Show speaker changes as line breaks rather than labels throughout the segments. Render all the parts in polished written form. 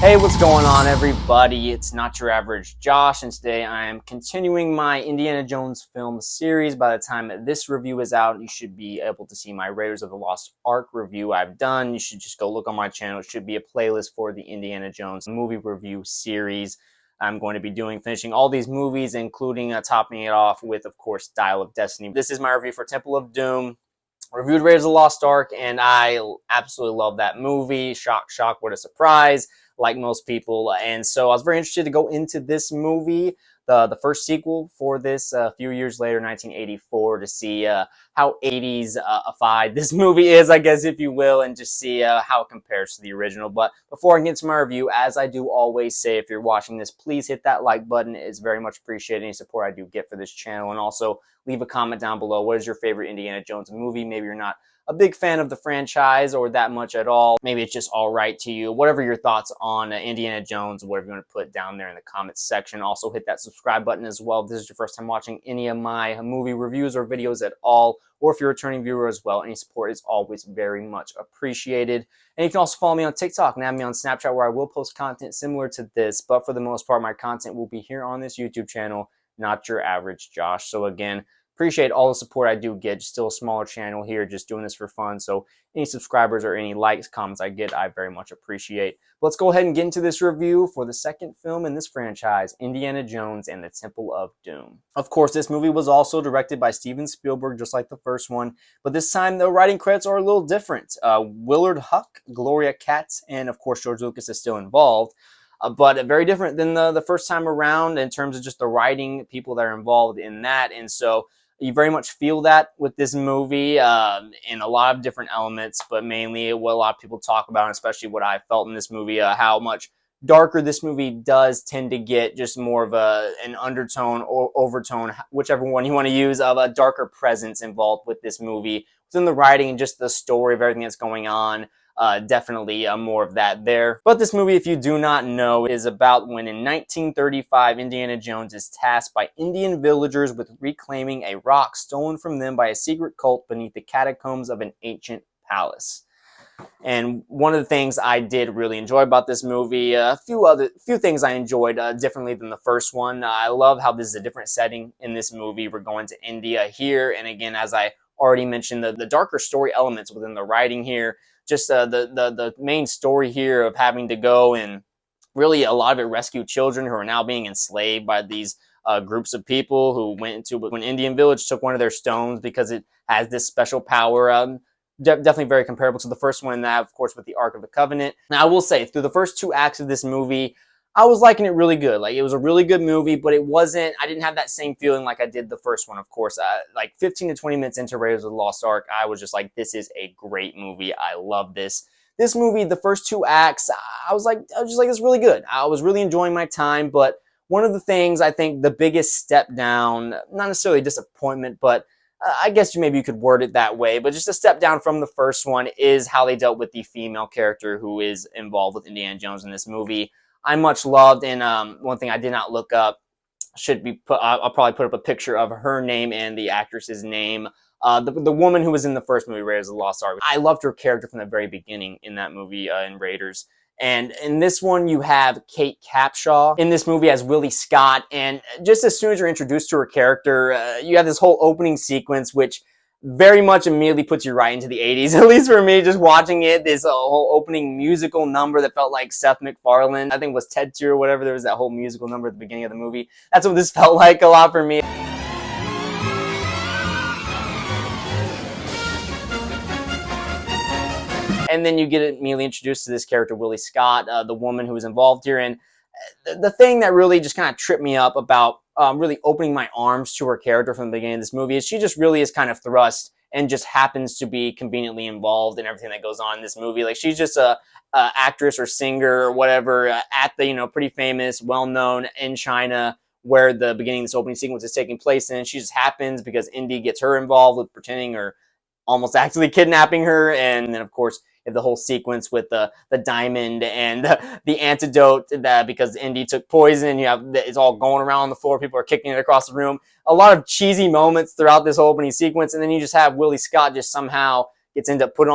Hey, what's going on, everybody? It's Not Your Average Josh, and today I am continuing my Indiana Jones film series. By the time this review is out, you should be able to see my Raiders of the Lost Ark review I've done. You should just go look on my channel. It should be a playlist for the Indiana Jones movie review series. I'm going to be finishing all these movies, including topping it off with, of course, Dial of Destiny. This is my review for Temple of Doom. Reviewed Raiders of the Lost Ark, and I absolutely love that movie. Shock, shock, what a surprise, like most people. And so I was very interested to go into this movie, the first sequel for this a few years later, 1984, to see how 80s-ified this movie is, I guess, if you will, and just see how it compares to the original. But before I get to my review, as I do always say, if you're watching this, please hit that like button. It's very much appreciated, any support I do get for this channel. And also, leave a comment down below. What is your favorite Indiana Jones movie? Maybe you're not a big fan of the franchise or that much at all. Maybe it's just all right to you. Whatever your thoughts on Indiana Jones, whatever you want to put down there in the comments section. Also hit that subscribe button as well if this is your first time watching any of my movie reviews or videos at all, or if you're a returning viewer as well. Any support is always very much appreciated. And you can also follow me on TikTok and add me on Snapchat, where I will post content similar to this, but for the most part, my content will be here on this YouTube channel, Not Your Average Josh. So again, appreciate all the support I do get. Just still a smaller channel here, just doing this for fun. So any subscribers or any likes, comments I get, I very much appreciate. But let's go ahead and get into this review for the second film in this franchise, Indiana Jones and the Temple of Doom. Of course, this movie was also directed by Steven Spielberg, just like the first one. But this time, the writing credits are a little different. Willard Huck, Gloria Katz, and of course, George Lucas is still involved. But very different than the first time around in terms of just the writing, people that are involved in that. And so you very much feel that with this movie in a lot of different elements, but mainly what a lot of people talk about, and especially what I felt in this movie, how much darker this movie does tend to get, just more of an undertone or overtone, whichever one you want to use, of a darker presence involved with this movie, within the writing and just the story of everything that's going on. Definitely more of that there. But this movie, if you do not know, is about when in 1935, Indiana Jones is tasked by Indian villagers with reclaiming a rock stolen from them by a secret cult beneath the catacombs of an ancient palace. And one of the things I did really enjoy about this movie, a few things I enjoyed differently than the first one. I love how this is a different setting in this movie. We're going to India here, and again, as I already mentioned, the darker story elements within the writing here. Just the main story here of having to go and really a lot of it rescue children who are now being enslaved by these groups of people who went into an Indian village, took one of their stones because it has this special power. Definitely very comparable to the first one, and that, of course, with the Ark of the Covenant. Now, I will say, through the first two acts of this movie, I was liking it really good. Like, it was a really good movie, but I didn't have that same feeling like I did the first one, of course. Like 15 to 20 minutes into Raiders of the Lost Ark, I was just like, this is a great movie. I love this. This movie, the first two acts, I was just like, it's really good. I was really enjoying my time, but one of the things, I think the biggest step down, not necessarily disappointment, but I guess maybe you could word it that way, but just a step down from the first one, is how they dealt with the female character who is involved with Indiana Jones in this movie. I much loved, and one thing I did not look up, should be put, I'll probably put up a picture of her name and the actress's name. The woman who was in the first movie, Raiders of the Lost Ark. I loved her character from the very beginning in that movie, in Raiders. And in this one, you have Kate Capshaw in this movie as Willie Scott. And just as soon as you're introduced to her character, you have this whole opening sequence, which very much immediately puts you right into the 80s, at least for me, just watching it. This whole opening musical number that felt like Seth MacFarlane, I think it was Ted 2 or whatever, there was that whole musical number at the beginning of the movie. That's what this felt like a lot for me. And then you get immediately introduced to this character, Willie Scott, the woman who was involved here. And the thing that really just kind of tripped me up about really opening my arms to her character from the beginning of this movie is she just really is kind of thrust and just happens to be conveniently involved in everything that goes on in this movie. Like, she's just a actress or singer or whatever at the, pretty famous, well-known in China, where the beginning of this opening sequence is taking place in. She just happens because Indy gets her involved with pretending or almost actually kidnapping her. And then, of course, the whole sequence with the diamond and the antidote, that because Indy took poison, it's all going around on the floor, people are kicking it across the room. A lot of cheesy moments throughout this whole opening sequence, and then you just have Willie Scott just somehow going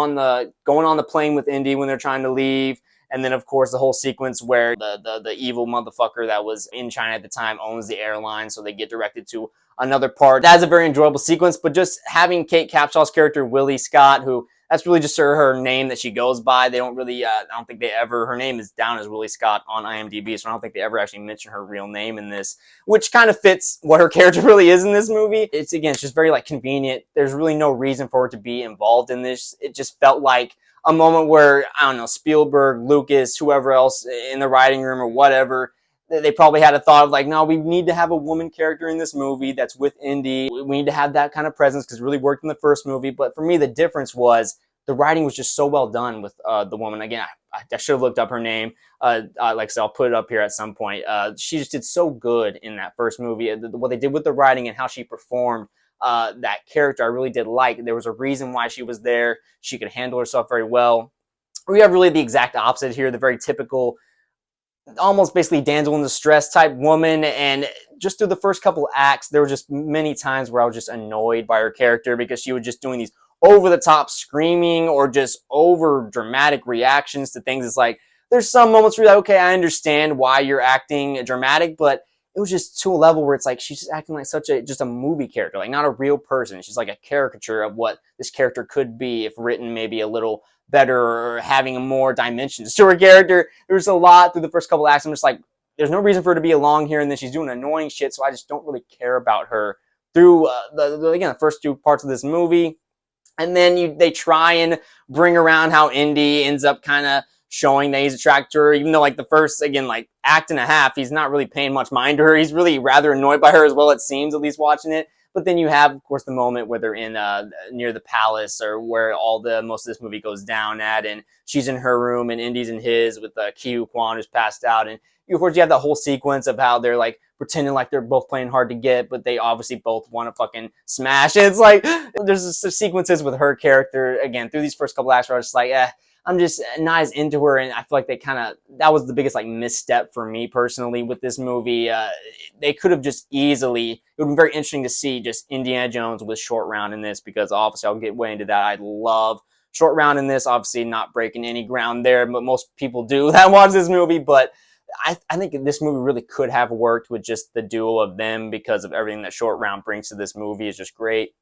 on the plane with Indy when they're trying to leave, And then, of course, the whole sequence where the evil motherfucker that was in China at the time owns the airline, so they get directed to another part. That's a very enjoyable sequence, but just having Kate Capshaw's character, Willie Scott, who that's really just her name that she goes by. They don't really, I don't think they ever, her name is down as Willie Scott on IMDb, so I don't think they ever actually mention her real name in this, which kind of fits what her character really is in this movie. It's, again, it's just very, like, convenient. There's really no reason for her to be involved in this. It just felt like a moment where, I don't know, Spielberg, Lucas, whoever else in the writing room or whatever, they probably had a thought of like, no, we need to have a woman character in this movie that's with Indy. We need to have that kind of presence because it really worked in the first movie. But for me, the difference was the writing was just so well done with the woman. Again, I should have looked up her name. Like I said, I'll put it up here at some point. She just did so good in that first movie. What they did with the writing and how she performed that character, I really did like. There was a reason why she was there. She could handle herself very well. We have really the exact opposite here, the very typical, almost basically damsel in distress type woman. And just through the first couple acts, there were just many times where I was just annoyed by her character because she was just doing these over the top screaming or just over dramatic reactions to things. It's like, there's some moments where you're like, okay, I understand why you're acting dramatic, but it was just to a level where it's like she's just acting like just a movie character, like not a real person. She's like a caricature of what this character could be if written maybe a little better or having more dimensions to her character. There's a lot through the first couple acts. I'm just like, there's no reason for her to be along here, and then she's doing annoying shit, so I just don't really care about her through again, the first two parts of this movie. And then they try and bring around how Indy ends up kind of showing that he's attracted to her, even though like the first, again, like act and a half, he's not really paying much mind to her. He's really rather annoyed by her as well, it seems, at least watching it. But then you have, of course, the moment where they're in near the palace, or where most of this movie goes down at, and she's in her room and Indy's in his with Ke Quan, who's passed out. And of course, you have that whole sequence of how they're like pretending like they're both playing hard to get, but they obviously both want to fucking smash. It's like there's sequences with her character again through these first couple acts where I was just like, I'm just not as into her, and I feel like that was the biggest like misstep for me personally with this movie. They could have just easily, it would have been very interesting to see just Indiana Jones with Short Round in this, because obviously I'll get way into that. I love Short Round in this, obviously not breaking any ground there, but most people do that watch this movie. But I think this movie really could have worked with just the duo of them, because of everything that Short Round brings to this movie is just great.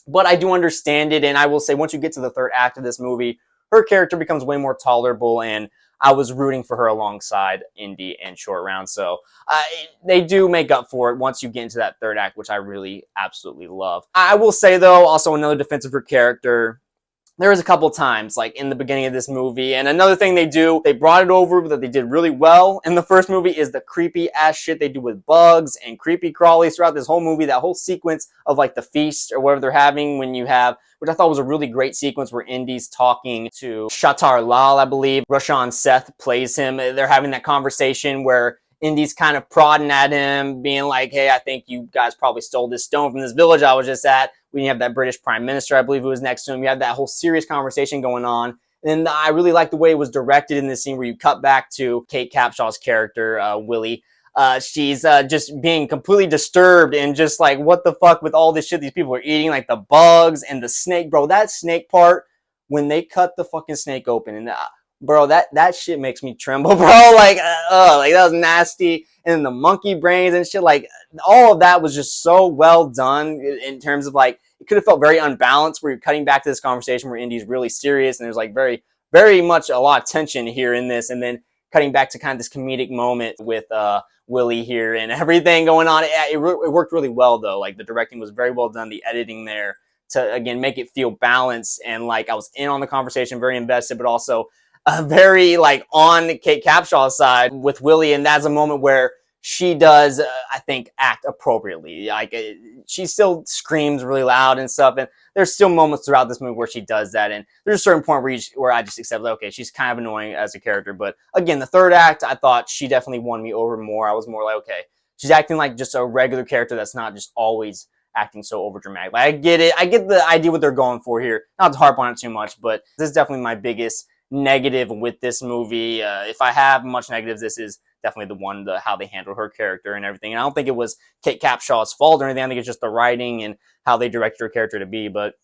But I do understand it, and I will say once you get to the third act of this movie, her character becomes way more tolerable, and I was rooting for her alongside Indy and Short Round. So they do make up for it once you get into that third act, which I really absolutely love. I will say, though, also another defense of her character, there was a couple times, like in the beginning of this movie, and another thing they brought it over that they did really well in the first movie is the creepy ass shit they do with bugs and creepy crawlies throughout this whole movie. That whole sequence of like the feast or whatever they're having, when you have, which I thought was a really great sequence, where Indy's talking to Shatar Lal, I believe. Rashawn Seth plays him. They're having that conversation where Indy's kind of prodding at him, being like, hey, I think you guys probably stole this stone from this village I was just at. We have that British Prime Minister, I believe, who was next to him. You have that whole serious conversation going on. And I really like the way it was directed in this scene, where you cut back to Kate Capshaw's character, Willie. She's just being completely disturbed and just like, what the fuck with all this shit these people are eating, like the bugs and the snake. Bro, that snake part, when they cut the fucking snake open, and bro, that shit makes me tremble, bro. Like that was nasty. And then the monkey brains and shit, like all of that was just so well done in terms of like, it could have felt very unbalanced, where you're cutting back to this conversation where Indy's really serious and there's like very, very much a lot of tension here in this, and then cutting back to kind of this comedic moment with Willie here and everything going on. It worked really well, though. Like the directing was very well done, the editing there to again make it feel balanced, and like I was in on the conversation, very invested, but also very like on Kate Capshaw's side with Willie. And that's a moment where she does, I think, act appropriately. Like she still screams really loud and stuff, and there's still moments throughout this movie where she does that. And there's a certain point where I just accept, like, okay, she's kind of annoying as a character. But again, the third act, I thought she definitely won me over more. I was more like, okay, she's acting like just a regular character that's not just always acting so overdramatic. Like I get it. I get the idea what they're going for here. Not to harp on it too much, but this is definitely my biggest negative with this movie. If I have much negatives, this is definitely the one, how they handle her character and everything. And I don't think it was Kate Capshaw's fault or anything. I think it's just the writing and how they directed her character to be. But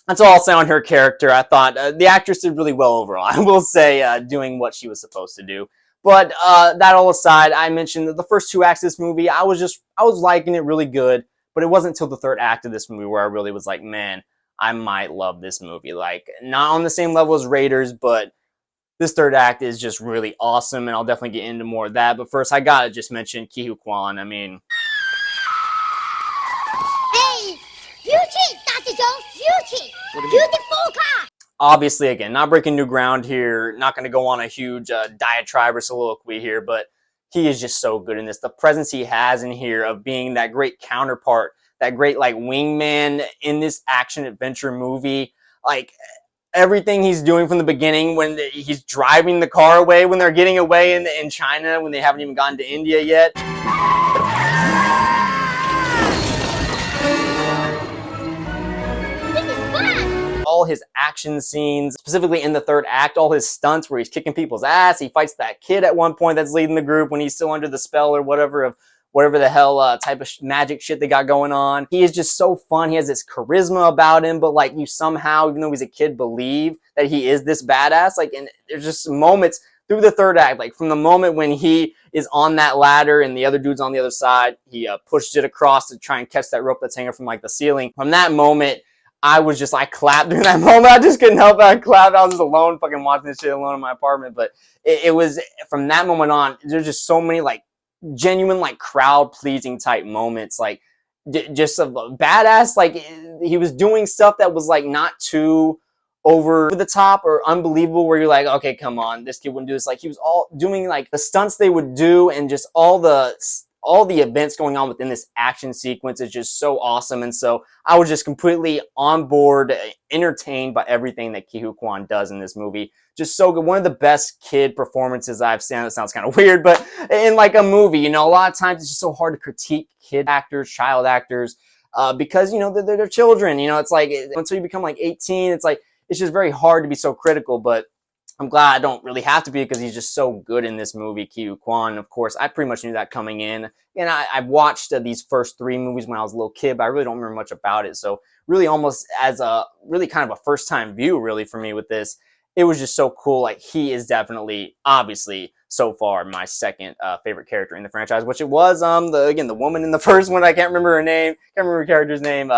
that's all I'll say on her character. I thought the actress did really well overall. I will say, doing what she was supposed to do. But that all aside, I mentioned that the first two acts of this movie, I was liking it really good. But it wasn't until the third act of this movie where I really was like, man, I might love this movie. Like, not on the same level as Raiders, but this third act is just really awesome, and I'll definitely get into more of that. But first, I gotta just mention Ke Huy Quan. I mean,
Hey, you cheat, Dr. Jones, you cheat. You the full car.
obviously, again, not breaking new ground here, not going to go on a huge diatribe or soliloquy here, but he is just so good in this. The presence he has in here of being that great counterpart, that great like wingman in this action adventure movie, like everything he's doing from the beginning when he's driving the car away, when they're getting away in China, when they haven't even gotten to India yet.
This is fun.
All his action scenes, specifically in the third act, all his stunts where he's kicking people's ass. He fights that kid at one point that's leading the group when he's still under the spell or whatever of whatever the hell type of magic shit they got going on. He is just so fun. He has this charisma about him, but like you somehow, even though he's a kid, believe that he is this badass. Like, and there's just moments through the third act, like from the moment when he is on that ladder and the other dude's on the other side, he pushed it across to try and catch that rope that's hanging from like the ceiling. From that moment, I clapped during that moment. I just couldn't help it. I clapped. I was just alone, fucking watching this shit alone in my apartment. But it was from that moment on, there's just so many like genuine, like crowd pleasing type moments. Like just a badass. Like he was doing stuff that was like not too over the top or unbelievable where you're like, okay, come on, this kid wouldn't do this. Like he was all doing like the stunts they would do and just all the events going on within this action sequence is just so awesome. And so I was just completely on board, entertained by everything that Ke Huy Quan does in this movie. Just so good. One of the best kid performances I've seen. That sounds kind of weird, but in like a movie, a lot of times it's just so hard to critique kid actors, child actors, because, they're children. It's like until you become like 18, it's like, it's just very hard to be so critical, but I'm glad I don't really have to be because he's just so good in this movie, Ke Huy Quan. Of course, I pretty much knew that coming in. And I've watched these first three movies when I was a little kid, but I really don't remember much about it. So really almost as a really kind of a first-time view really for me with this, it was just so cool. Like he is definitely, obviously, so far my second favorite character in the franchise, which it was the woman in the first one. I can't remember her name. Can't remember her character's name.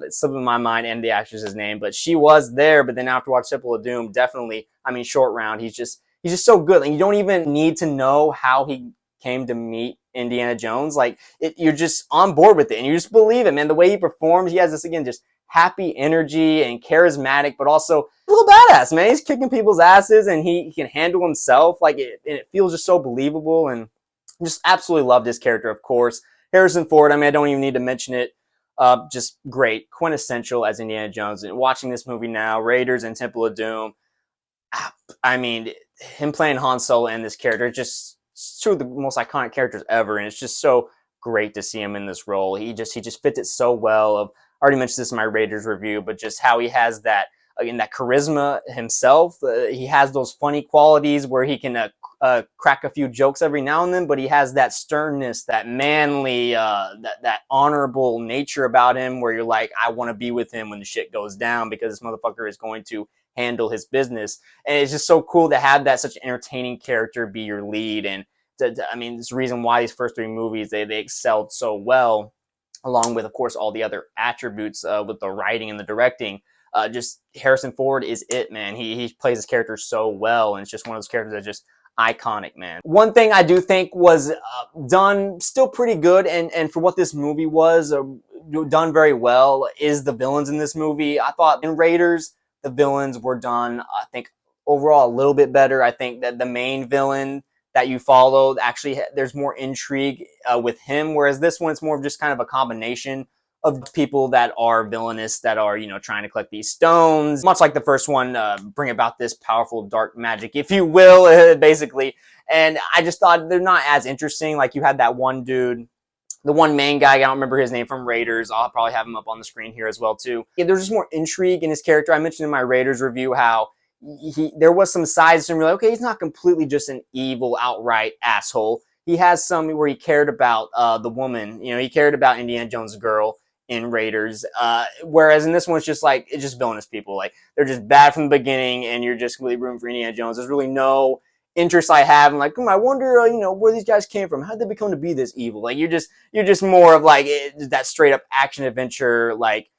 It's slipping my mind and the actress's name, but she was there. But then after watch Temple of Doom, definitely, Short Round, he's just so good. And you don't even need to know how he came to meet Indiana Jones. Like you're just on board with it and you just believe it, man. The way he performs, he has this, again, just happy energy and charismatic, but also a little badass, man. He's kicking people's asses and he can handle himself. Like it feels just so believable, and just absolutely loved his character, of course. Harrison Ford, I don't even need to mention it. Just great, quintessential as Indiana Jones. And watching this movie now, Raiders and Temple of Doom, him playing Han Solo and this character, just two of the most iconic characters ever, and it's just so great to see him in this role. He just fits it so well. I already mentioned this in my Raiders review, but just how he has that, again, that charisma himself. He has those funny qualities where he can crack a few jokes every now and then, but he has that sternness, that manly, that honorable nature about him where you're like, I want to be with him when the shit goes down because this motherfucker is going to handle his business. And it's just so cool to have that such an entertaining character be your lead. And it's the reason why these first three movies, they excelled so well, along with, of course, all the other attributes with the writing and the directing. Just Harrison Ford is it, man. He plays his character so well, and it's just one of those characters that's just iconic, man. One thing I do think was done still pretty good, and for what this movie was, done very well, is the villains in this movie. I thought in Raiders, the villains were done, I think, overall a little bit better. I think that the main villain that you follow, actually, there's more intrigue with him, whereas this one, it's more of just kind of a combination of people that are villainous, that are, trying to collect these stones. Much like the first one, bring about this powerful dark magic, if you will, basically. And I just thought they're not as interesting. Like you had that one dude, the one main guy, I don't remember his name, from Raiders. I'll probably have him up on the screen here as well, too. Yeah, there's just more intrigue in his character. I mentioned in my Raiders review how there was some sides to him. You're like, okay, he's not completely just an evil, outright asshole. He has some where he cared about the woman. He cared about Indiana Jones' girl in Raiders. Whereas in this one, it's just villainous people. Like, they're just bad from the beginning, and you're just really rooting for Indiana Jones. There's really no interest I have. I'm like, I wonder, where these guys came from. How did they become to be this evil? Like, you're just more of like that straight up action adventure. Like,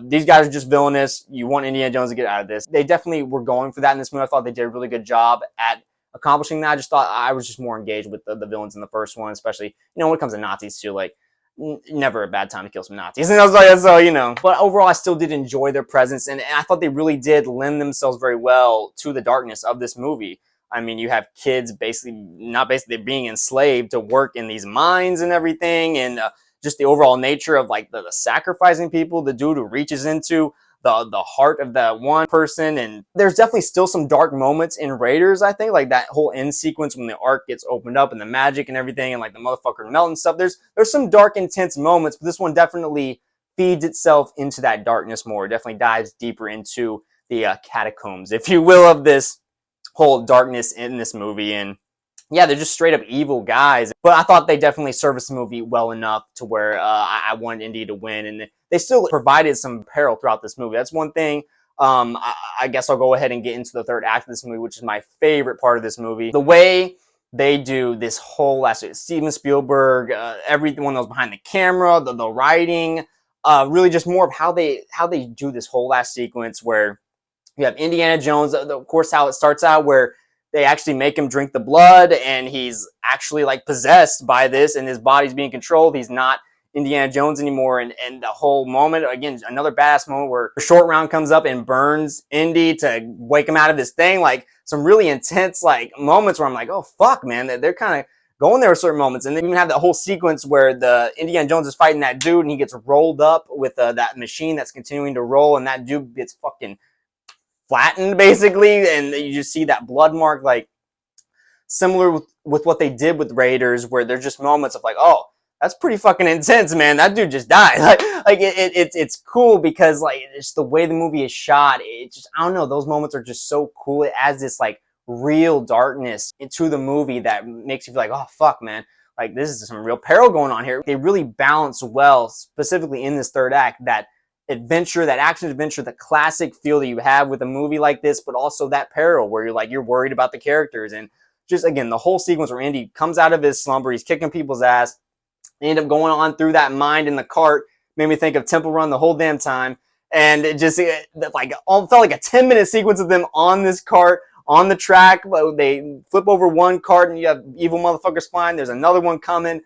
these guys are just villainous. You want Indiana Jones to get out of this. They definitely were going for that in this movie. I thought they did a really good job at accomplishing that. I just thought I was just more engaged with the villains in the first one, especially, when it comes to Nazis too. Like, never a bad time to kill some Nazis. And I was like, so. But overall, I still did enjoy their presence, and I thought they really did lend themselves very well to the darkness of this movie. I mean, you have kids they're being enslaved to work in these mines and everything, and just the overall nature of like the sacrificing people, the dude who reaches into the heart of that one person. And there's definitely still some dark moments in Raiders, I think, like that whole end sequence when the Ark gets opened up and the magic and everything, and like the motherfucker melting stuff. There's some dark, intense moments, but this one definitely feeds itself into that darkness more. It definitely dives deeper into the catacombs, if you will, of this whole darkness in this movie. And yeah, they're just straight up evil guys. But I thought they definitely serviced the movie well enough to where I wanted Indy to win. And they still provided some peril throughout this movie. That's one thing. I guess I'll go ahead and get into the third act of this movie, which is my favorite part of this movie. The way they do this whole last Steven Spielberg, everyone that was behind the camera, the writing, really just more of how they do this whole last sequence where you have Indiana Jones, of course, how it starts out where they actually make him drink the blood, and he's actually like possessed by this, and his body's being controlled. He's not Indiana Jones anymore. And the whole moment, again, another badass moment where Short Round comes up and burns Indy to wake him out of his thing. Like, some really intense like moments where I'm like, oh fuck, man, they're kind of going there at certain moments. And they even have that whole sequence where the Indiana Jones is fighting that dude, and he gets rolled up with that machine that's continuing to roll, and that dude gets fucking flattened basically, and you just see that blood mark. Like, similar with what they did with Raiders, where there's just moments of like, oh, that's pretty fucking intense, man, that dude just died. It's cool because like it's the way the movie is shot. It just, I don't know, those moments are just so cool. It adds this like real darkness into the movie that makes you feel like, oh fuck, man, like this is some real peril going on here. They really balance well, specifically in this third act, that adventure, that action adventure, the classic feel that you have with a movie like this, but also that peril where you're worried about the characters. And just, again, the whole sequence where Indy comes out of his slumber, he's kicking people's ass, they end up going on through that mine in the cart, made me think of Temple Run the whole damn time. And it just like felt like a 10-minute sequence of them on this cart, on the track. They flip over one cart and you have evil motherfuckers flying. There's another one coming.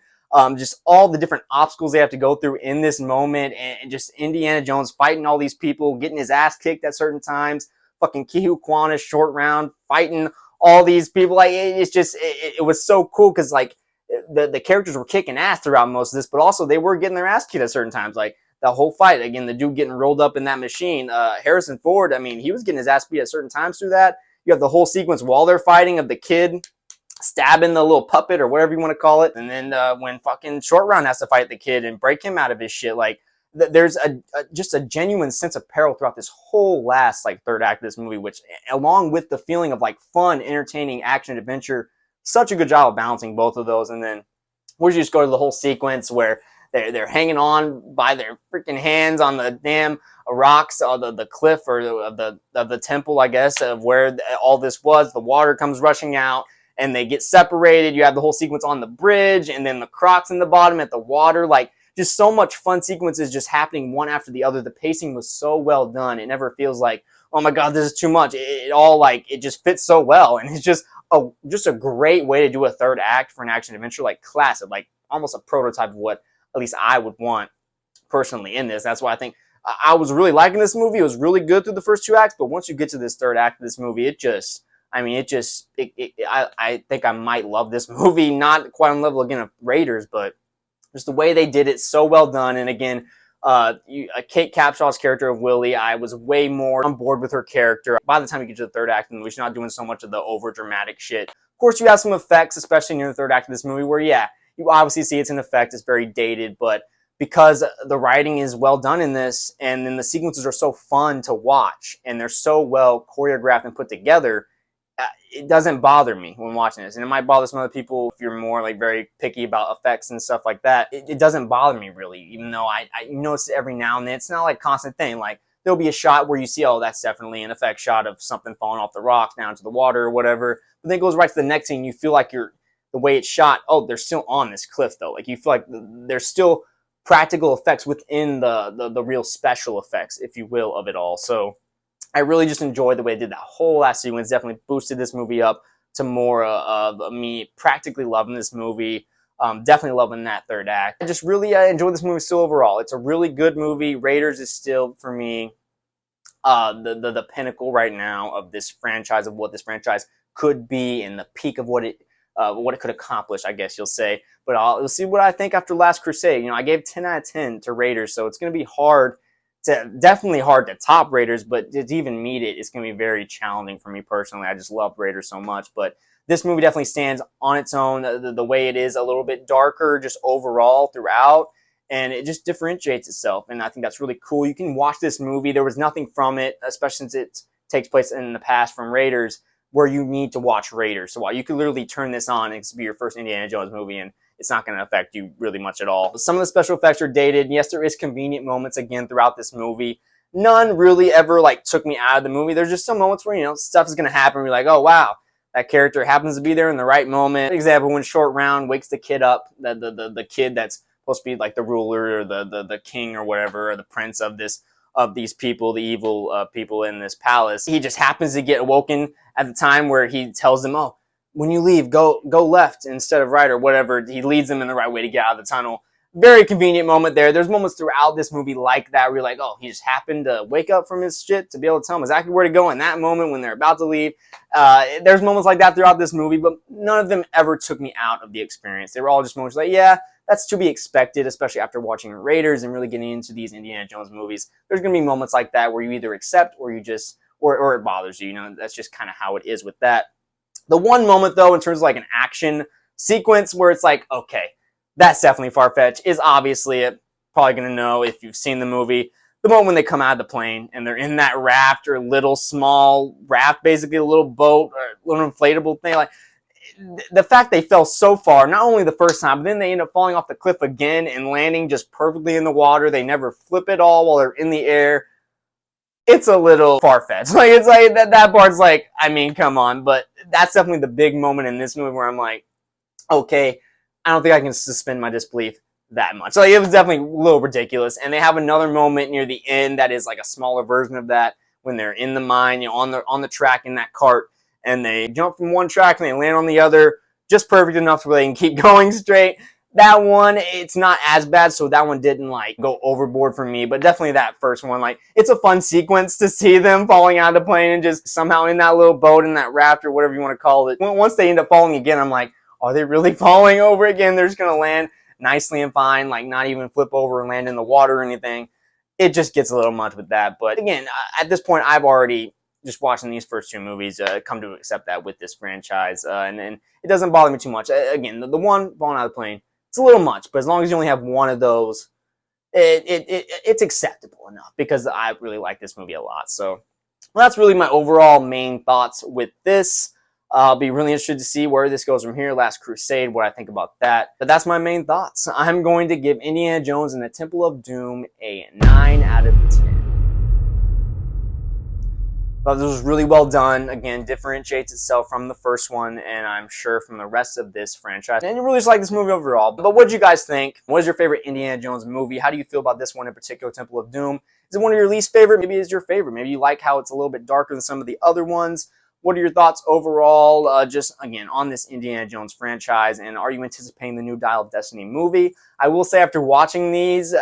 Just all the different obstacles they have to go through in this moment, and just Indiana Jones fighting all these people, getting his ass kicked at certain times. Fucking Ke Huy Quan, Short Round, fighting all these people. Like, it's just, it was so cool because like the characters were kicking ass throughout most of this, but also they were getting their ass kicked at certain times. Like the whole fight, again, the dude getting rolled up in that machine. Harrison Ford, I mean, he was getting his ass beat at certain times through that. You have the whole sequence while they're fighting of the kid stabbing the little puppet or whatever you want to call it. And then when fucking Short Round has to fight the kid and break him out of his shit, like there's just a genuine sense of peril throughout this whole last like third act of this movie, which, along with the feeling of like fun, entertaining action adventure, such a good job of balancing both of those. And then we just go to the whole sequence where they're hanging on by their freaking hands on the damn rocks of the cliff or of the temple, I guess, of where all this was. The water comes rushing out, and they get separated. You have the whole sequence on the bridge, and then the Crocs in the bottom at the water. Like, just so much fun sequences just happening one after the other. The pacing was so well done. It never feels like, oh my God, this is too much. It all, like, it just fits so well. And it's just a great way to do a third act for an action adventure, like classic, like almost a prototype of what at least I would want personally in this. That's why I think I was really liking this movie. It was really good through the first two acts, but once you get to this third act of this movie, I think I might love this movie. Not quite on the level, again, of Raiders, but just the way they did it, so well done. And again, Kate Capshaw's character of Willie, I was way more on board with her character. By the time you get to the third act of the movie, she's not doing so much of the over dramatic shit. Of course, you have some effects, especially near the third act of this movie, where, yeah, you obviously see it's an effect. It's very dated, but because the writing is well done in this, and then the sequences are so fun to watch, and they're so well choreographed and put together, it doesn't bother me when watching this, and it might bother some other people if you're more like very picky about effects and stuff like that. It doesn't bother me really, even though I notice it every now and then. It's not like a constant thing. Like there'll be a shot where you see, oh, that's definitely an effect shot of something falling off the rocks down to the water or whatever. But then it goes right to the next scene. You feel like the way it's shot. Oh, they're still on this cliff though. Like you feel like there's still practical effects within the real special effects, if you will, of it all. So I really just enjoyed the way they did that whole last sequence. Definitely boosted this movie up to more of me practically loving this movie. Definitely loving that third act. I just really enjoyed this movie still overall. It's a really good movie. Raiders is still, for me, the pinnacle right now of this franchise, of what this franchise could be, and the peak of what it could accomplish, I guess you'll say. But we'll see what I think after Last Crusade. You know, I gave 10 out of 10 to Raiders, so it's going to be definitely hard to top Raiders, but to even meet it, it's going to be very challenging for me personally. I just love Raiders so much, but this movie definitely stands on its own. The way it is a little bit darker just overall throughout, and it just differentiates itself, and I think that's really cool. You can watch this movie. There was nothing from it, especially since it takes place in the past from Raiders, where you need to watch Raiders. So while you could literally turn this on and it's be your first Indiana Jones movie, and it's not going to affect you really much at all. Some of the special effects are dated. Yes, there is convenient moments again throughout this movie. None really ever like took me out of the movie. There's just some moments where, you know, stuff is going to happen. You're like, oh wow, that character happens to be there in the right moment. For example, when Short Round wakes the kid up, the kid that's supposed to be like the ruler or the king or whatever, or the prince of these people, the evil people in this palace. He just happens to get awoken at the time where he tells them, oh, when you leave, go left instead of right or whatever. He leads them in the right way to get out of the tunnel. Very convenient moment there. There's moments throughout this movie like that where you're like, oh, he just happened to wake up from his shit to be able to tell them exactly where to go in that moment when they're about to leave. There's moments like that throughout this movie, but none of them ever took me out of the experience. They were all just moments like, yeah, that's to be expected, especially after watching Raiders and really getting into these Indiana Jones movies. There's going to be moments like that where you either accept or you just, or it bothers you. You know, that's just kind of how it is with that. The one moment, though, in terms of like an action sequence where it's like, okay, that's definitely far-fetched, is obviously it. Probably going to know if you've seen the movie. The moment when they come out of the plane and they're in that raft or little small raft, basically a little boat or a little inflatable thing. Like the fact they fell so far, not only the first time, but then they end up falling off the cliff again and landing just perfectly in the water. They never flip at all while they're in the air. It's a little far-fetched. Like it's like that part's like, I mean, come on. But that's definitely the big moment in this movie where I'm like, okay, I don't think I can suspend my disbelief that much. Like it was definitely a little ridiculous. And they have another moment near the end that is like a smaller version of that when they're in the mine, you know, on the track in that cart, and they jump from one track and they land on the other, just perfect enough where they can keep going straight. That one, it's not as bad, so that one didn't like go overboard for me, but definitely that first one, like it's a fun sequence to see them falling out of the plane and just somehow in that little boat, in that raft or whatever you want to call it. Once they end up falling again, I'm like, are they really falling over again? They're just gonna land nicely and fine, like not even flip over and land in the water or anything. It just gets a little much with that, but again, at this point, I've already, just watching these first two movies, come to accept that with this franchise, and it doesn't bother me too much. Again, the one falling out of the plane, it's a little much, but as long as you only have one of those, it's acceptable enough because I really like this movie a lot. So well, that's really my overall main thoughts with this. I'll be really interested to see where this goes from here. Last Crusade, what I think about that. But that's my main thoughts. I'm going to give Indiana Jones and the Temple of Doom a 9 out of 10. Thought this was really well done. Again, differentiates itself from the first one, and I'm sure from the rest of this franchise. And you really just like this movie overall. But what did you guys think? What is your favorite Indiana Jones movie? How do you feel about this one in particular, Temple of Doom? Is it one of your least favorite? Maybe it's your favorite. Maybe you like how it's a little bit darker than some of the other ones. What are your thoughts overall, just, again, on this Indiana Jones franchise? And are you anticipating the new Dial of Destiny movie? I will say after watching these,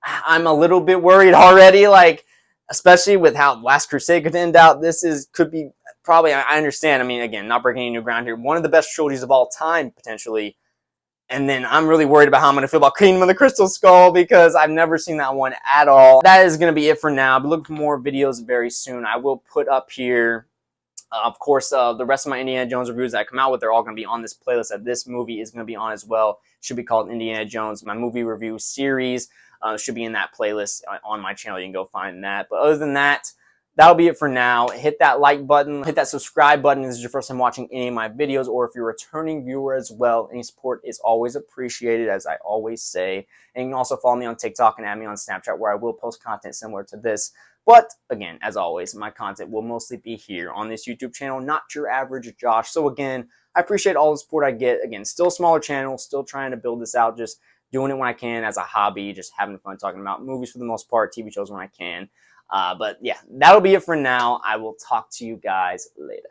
I'm a little bit worried already. Like, especially with how Last Crusade could end out, could be probably, I understand, I mean, again, not breaking any new ground here, one of the best trilogies of all time, potentially. And then I'm really worried about how I'm going to feel about Kingdom of the Crystal Skull because I've never seen that one at all. That is going to be it for now. But look for more videos very soon. I will put up here, of course, the rest of my Indiana Jones reviews that I come out with. They're all going to be on this playlist that this movie is going to be on as well. It should be called Indiana Jones, my movie review series. Should be in that playlist on my channel. You can go find that. But other than that, that'll be it for now. Hit that like button, hit that subscribe button if this is your first time watching any of my videos, or if you're a returning viewer as well. Any support is always appreciated, as I always say. And you can also follow me on TikTok and add me on Snapchat, where I will post content similar to this. But again, as always, my content will mostly be here on this YouTube channel, not your average Josh. So again, I appreciate all the support I get. Again, still a smaller channel, still trying to build this out, just doing it when I can as a hobby, just having fun talking about movies for the most part, TV shows when I can. But yeah, that'll be it for now. I will talk to you guys later.